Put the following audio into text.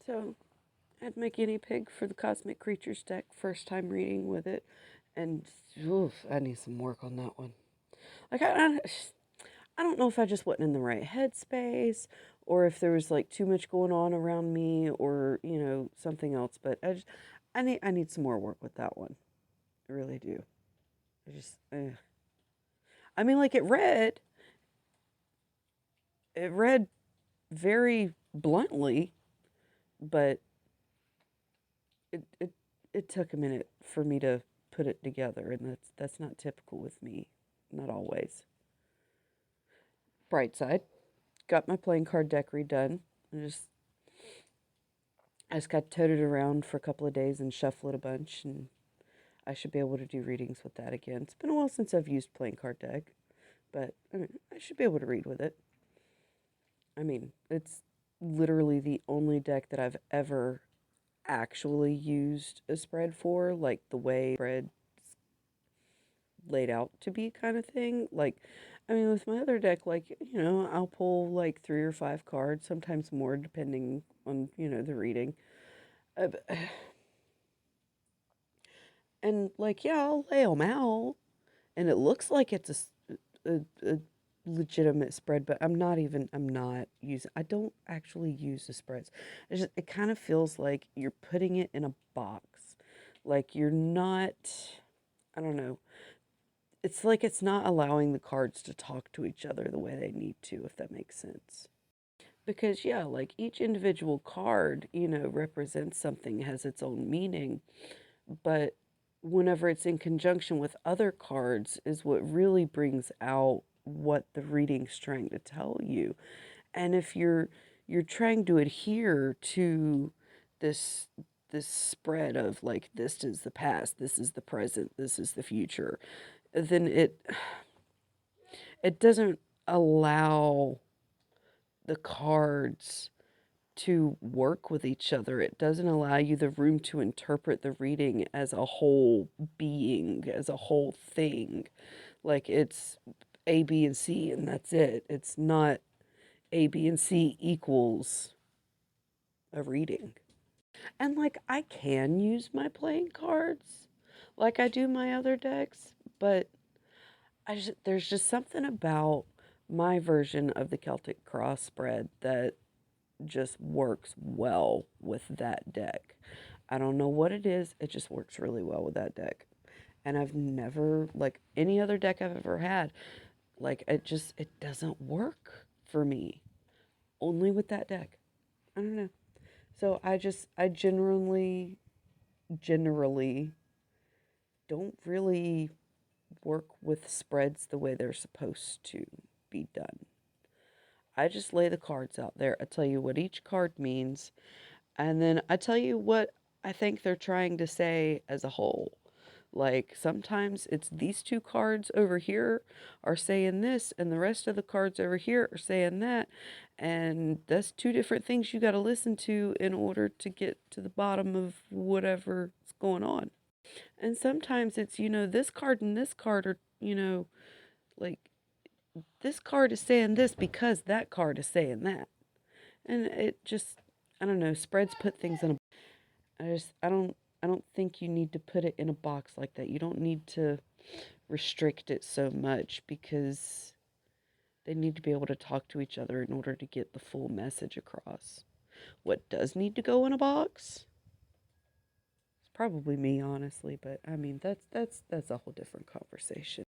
So I had my guinea pig for the Cosmic Creatures deck, first time reading with it, and oof, I need some work on that one. Like I don't know if I just wasn't in the right headspace, or if there was like too much going on around me, or something else. But I need some more work with that one. I really do. I mean, like it read very bluntly, but it it took a minute for me to put it together, and that's not typical with me, not always. Bright side, got my playing card deck redone. I just got to tote it around for a couple of days and shuffle it a bunch, and I should be able to do readings with that again. It's been a while since I've used playing card deck, but I should be able to read with it. I mean, it's literally the only deck that I've ever actually used a spread for, like the way spread laid out to be kind of thing. Like, I mean, with my other deck, like, I'll pull like 3 or 5 cards, sometimes more, depending on, the reading. Uh, and like, yeah, I'll lay them out, and it looks like it's a legitimate spread, but I'm not using, I don't actually use the spreads. It kind of feels like you're putting it in a box. Like you're not, I don't know. It's like it's not allowing the cards to talk to each other the way they need to, if that makes sense. Because, yeah, like each individual card, represents something, has its own meaning, but whenever it's in conjunction with other cards is what really brings out what the reading's trying to tell you. And if you're trying to adhere to this this spread of like this is the past, this is the present, this is the future, then it doesn't allow the cards to work with each other. It doesn't allow you the room to interpret the reading as a whole being, as a whole thing. Like it's A, B, and C, and that's it. It's not A, B, and C equals a reading. And like I can use my playing cards like I do my other decks, but there's just something about my version of the Celtic Cross spread that just works well with that deck. I don't know what it is, it just works really well with that deck. And I've never, like any other deck I've ever had, like it doesn't work for me. Only with that deck. I don't know. So I generally don't really work with spreads the way they're supposed to be done. I just lay the cards out there. I tell you what each card means, and then I tell you what I think they're trying to say as a whole. Like sometimes it's these 2 cards over here are saying this, and the rest of the cards over here are saying that. And that's 2 different things you got to listen to in order to get to the bottom of whatever's going on. And sometimes it's, this card and this card are, like this card is saying this because that card is saying that. And it just, I don't know, spreads put things in a I don't think you need to put it in a box like that. You don't need to restrict it so much because they need to be able to talk to each other in order to get the full message across. What does need to go in a box? It's probably me, honestly, but I mean that's a whole different conversation.